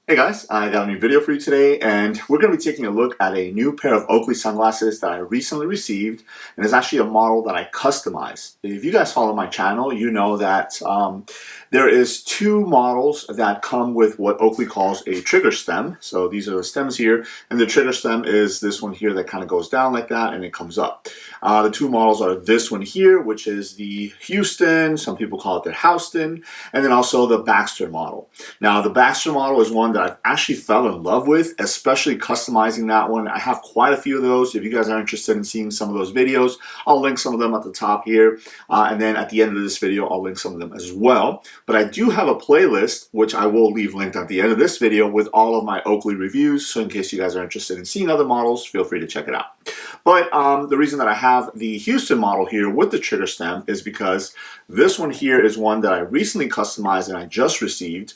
Hey guys, I got a new video for you today, and we're going to be taking a look at a new pair of Oakley sunglasses that I recently received, and it's actually a model that I customized. If you guys follow my channel, you know that there is two models that come with what Oakley calls a trigger stem. So these are the stems here, and the trigger stem is this one here that kind of goes down like that and it comes up. The two models are this one here, which is the Houston, some people call it the Houston, and then also the Baxter model. Now the Baxter model is one that I've actually fell in love with, especially customizing that one. I have quite a few of those. If you guys are interested in seeing some of those videos, I'll link some of them at the top here, and then at the end of this video I'll link some of them as well. But I do have a playlist which I will leave linked at the end of this video with all of my Oakley reviews, so in case you guys are interested in seeing other models, feel free to check it out. But the reason that I have the Houston model here with the trigger stem is because this one here is one that I recently customized and I just received.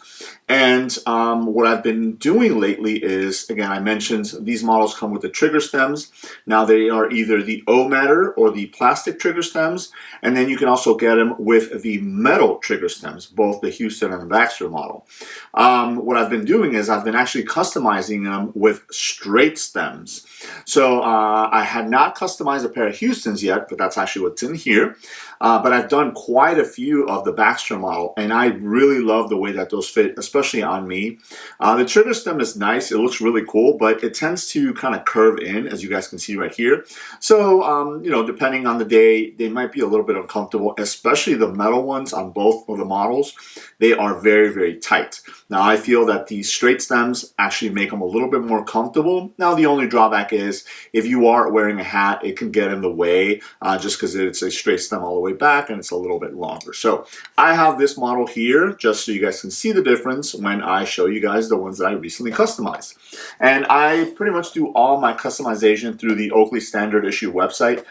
And what I've been doing lately is, again, I mentioned these models come with the trigger stems. Now they are either the O-matter or the plastic trigger stems, and then you can also get them with the metal trigger stems, both the Houston and the Baxter model. What I've been doing is I've been actually customizing them with straight stems. So I had not customized a pair of Houstons yet, but that's actually what's in here. But I've done quite a few of the Baxter model, and I really love the way that those fit, especially on me. The trigger stem is nice, it looks really cool, but it tends to kind of curve in, as you guys can see right here. So, you know, depending on the day, they might be a little bit uncomfortable, especially the metal ones on both of the models. They are very, very tight. Now, I feel that these straight stems actually make them a little bit more comfortable. Now, the only drawback is if you are wearing a hat, it can get in the way just because it's a straight stem all the way back and it's a little bit longer. So I have this model here just so you guys can see the difference when I show you guys the ones that I recently customized. And I pretty much do all my customization through the Oakley Standard Issue website.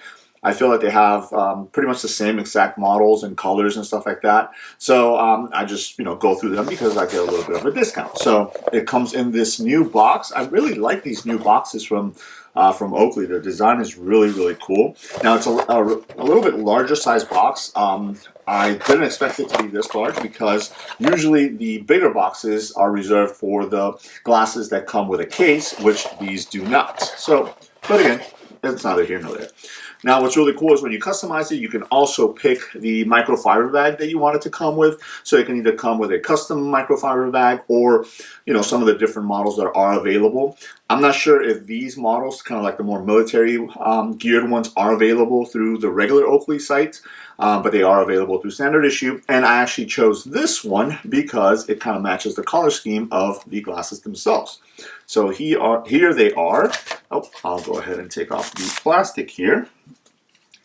I feel like they have pretty much the same exact models and colors and stuff like that. So I just, you know, go through them because I get a little bit of a discount. So it comes in this new box. I really like these new boxes from Oakley. The design is really, really cool. Now it's a little bit larger size box. I didn't expect it to be this large because usually the bigger boxes are reserved for the glasses that come with a case, which these do not. So, but again, it's neither here nor there. Now, what's really cool is when you customize it, you can also pick the microfiber bag that you want it to come with. So it can either come with a custom microfiber bag or, you know, some of the different models that are available. I'm not sure if these models, kind of like the more military geared ones, are available through the regular Oakley site, but they are available through Standard Issue. And I actually chose this one because it kind of matches the color scheme of the glasses themselves. So here they are. Oh, I'll go ahead and take off the plastic here.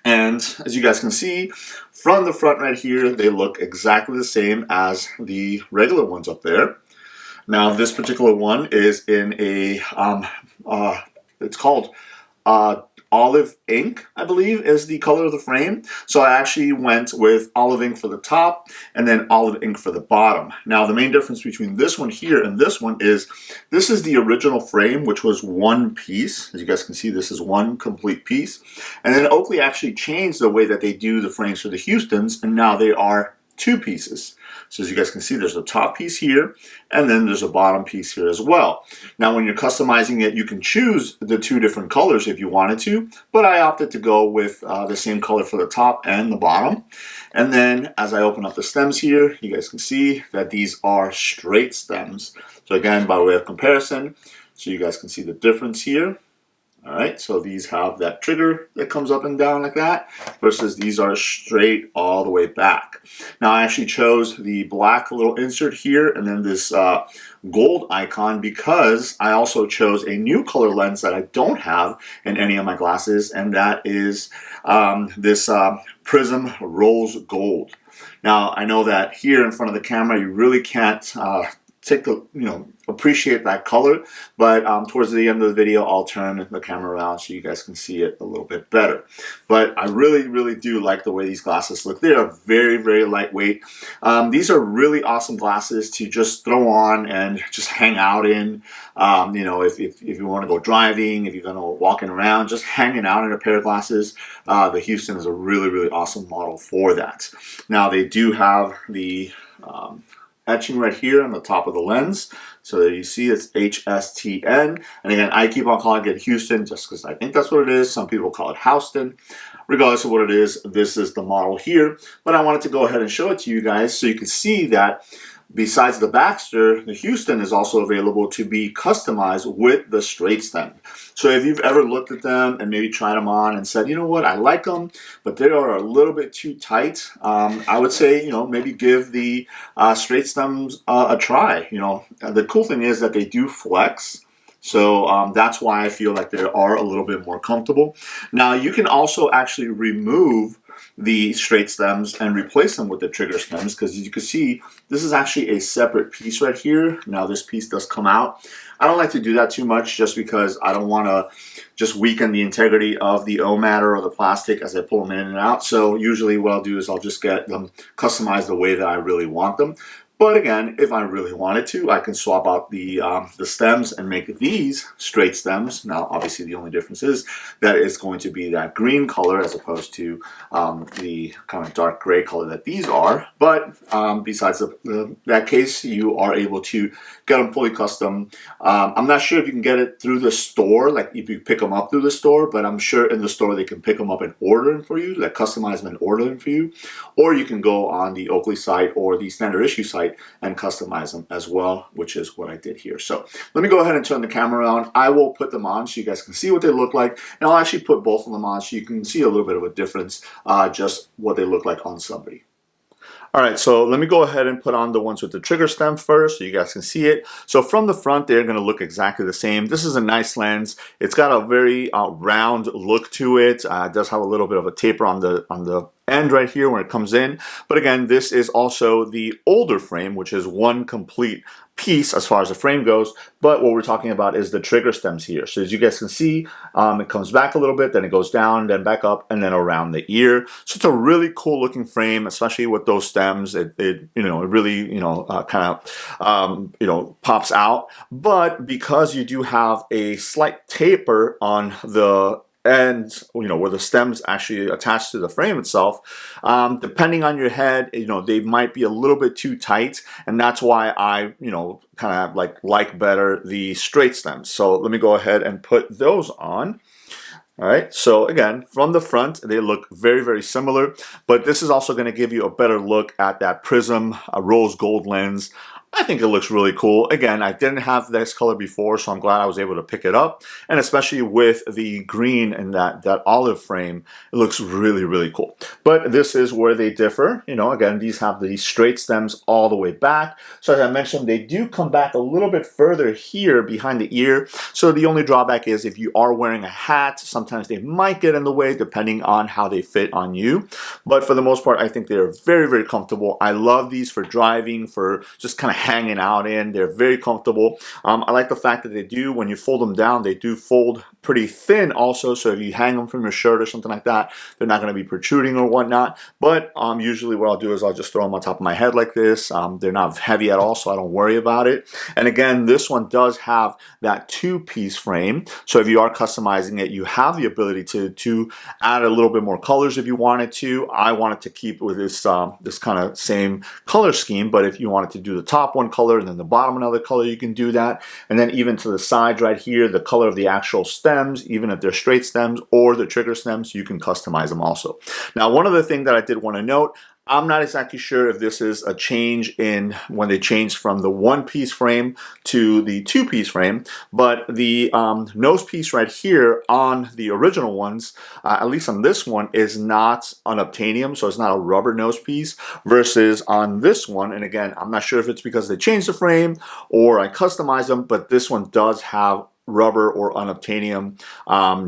And as you guys can see, from the front right here, they look exactly the same as the regular ones up there. Now, this particular one is in a, it's called olive ink, I believe, is the color of the frame. So I actually went with olive ink for the top and then olive ink for the bottom. Now, the main difference between this one here and this one is this is the original frame, which was one piece. As you guys can see, this is one complete piece. And then Oakley actually changed the way that they do the frames for the Houstons, and now they are two pieces. So as you guys can see, there's a top piece here, and then there's a bottom piece here as well. Now, when you're customizing it, you can choose the two different colors if you wanted to, but I opted to go with the same color for the top and the bottom. And then as I open up the stems here, you guys can see that these are straight stems. So again, by way of comparison, so you guys can see the difference here. All right, so these have that trigger that comes up and down like that versus these are straight all the way back. Now, I actually chose the black little insert here and then this gold icon because I also chose a new color lens that I don't have in any of my glasses, and that is this Prism Rose Gold. Now, I know that here in front of the camera, you really can't appreciate that color, but towards the end of the video I'll turn the camera around so you guys can see it a little bit better. But I really do like the way these glasses look. They are very, very lightweight. These are really awesome glasses to just throw on and just hang out in. You know, if you want to go driving, if you're going to walking around, just hanging out in a pair of glasses, the Houston is a really awesome model for that. Now, they do have the etching right here on the top of the lens. So that you see it's HSTN. And again, I keep on calling it Houston just because I think that's what it is. Some people call it Houston. Regardless of what it is, this is the model here. But I wanted to go ahead and show it to you guys so you can see that besides the Baxter, the Houston is also available to be customized with the straight stem. So if you've ever looked at them and maybe tried them on and said, you know what, I like them, but they are a little bit too tight, I would say, you know, maybe give the straight stems a try. You know, the cool thing is that they do flex. So that's why I feel like they are a little bit more comfortable. Now you can also actually remove the straight stems and replace them with the trigger stems, because as you can see, this is actually a separate piece right here. Now this piece does come out. I don't like to do that too much just because I don't want to just weaken the integrity of the O matter or the plastic as I pull them in and out. So usually what I'll do is I'll just get them customized the way that I really want them. But again, if I really wanted to, I can swap out the stems and make these straight stems. Now, obviously, the only difference is that it's going to be that green color as opposed to the kind of dark gray color that these are. But besides that case, you are able to get them fully custom. I'm not sure if you can get it through the store, like if you pick them up through the store, but I'm sure in the store they can pick them up and order them for you, like customize them and order them for you. Or you can go on the Oakley site or the standard issue site and customize them as well, which is what I did here. So let me go ahead and turn the camera on. I will put them on so you guys can see what they look like, and I'll actually put both of them on so you can see a little bit of a difference, just what they look like on somebody. All right, so let me go ahead and put on the ones with the trigger stem first so you guys can see it. So from the front, they're going to look exactly the same. This is a nice lens. It's got a very round look to it. It does have a little bit of a taper on the end right here when it comes in. But again, this is also the older frame, which is one complete piece as far as the frame goes. But what we're talking about is the trigger stems here. So as you guys can see, it comes back a little bit, then it goes down, then back up, and then around the ear. So it's a really cool looking frame, especially with those stems. It really kind of pops out. But because you do have a slight taper on the and where the stems actually attach to the frame itself, depending on your head, they might be a little bit too tight, and that's why I kind of like better the straight stems. So let me go ahead and put those on. All right, so again, from the front, they look very, very similar, but this is also going to give you a better look at that prism rose gold lens. I think it looks really cool. Again, I didn't have this color before, so I'm glad I was able to pick it up. And especially with the green and that olive frame, it looks really, really cool. But this is where they differ. Again, these have the straight stems all the way back. So as I mentioned, they do come back a little bit further here behind the ear. So the only drawback is if you are wearing a hat, sometimes they might get in the way depending on how they fit on you. But for the most part, I think they're very, very comfortable. I love these for driving, for just kind of hanging out in. They're very comfortable. I like the fact that they do, when you fold them down, they do fold pretty thin also, so if you hang them from your shirt or something like that, they're not going to be protruding or whatnot. But usually what I'll do is I'll just throw them on top of my head like this. They're not heavy at all, so I don't worry about it. And again, this one does have that two-piece frame, so if you are customizing it, you have the ability to add a little bit more colors if you wanted to. I wanted to keep with this kind of same color scheme, but if you wanted to do the top one color and then the bottom another color, you can do that. And then even to the sides right here, the color of the actual stems, even if they're straight stems or the trigger stems, you can customize them also. Now, one other thing that I did want to note, I'm not exactly sure if this is a change in when they changed from the one-piece frame to the two-piece frame, but the nose piece right here on the original ones, at least on this one, is not unobtainium, so it's not a rubber nose piece, versus on this one, and again, I'm not sure if it's because they changed the frame or I customized them, but this one does have rubber or unobtainium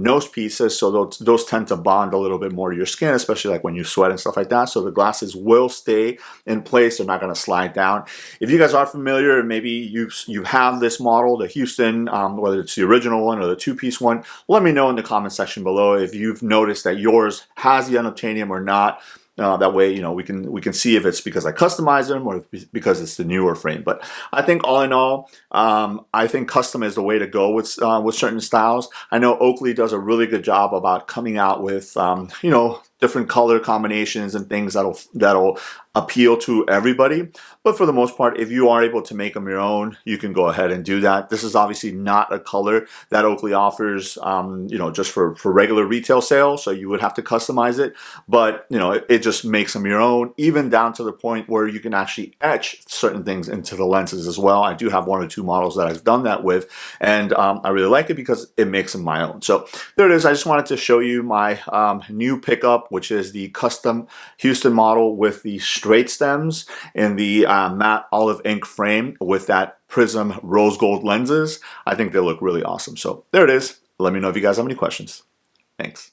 nose pieces, so those tend to bond a little bit more to your skin, especially like when you sweat and stuff like that, so the glasses will stay in place. They're not going to slide down. If you guys are familiar, maybe you have this model, the Houston, whether it's the original one or the two-piece one, let me know in the comment section below if you've noticed that yours has the unobtainium or not. That way, we can see if it's because I customized them or because it's the newer frame. But I think all in all, I think custom is the way to go with certain styles. I know Oakley does a really good job about coming out with different color combinations and things that'll appeal to everybody. But for the most part, if you are able to make them your own, you can go ahead and do that. This is obviously not a color that Oakley offers, just for regular retail sale. So you would have to customize it, but it just makes them your own, even down to the point where you can actually etch certain things into the lenses as well. I do have 1 or 2 models that I've done that with, and I really like it because it makes them my own. So there it is. I just wanted to show you my new pickup, which is the custom Houston model with the straight stems and the matte olive ink frame with that prism rose gold lenses. I think they look really awesome. So there it is. Let me know if you guys have any questions. Thanks.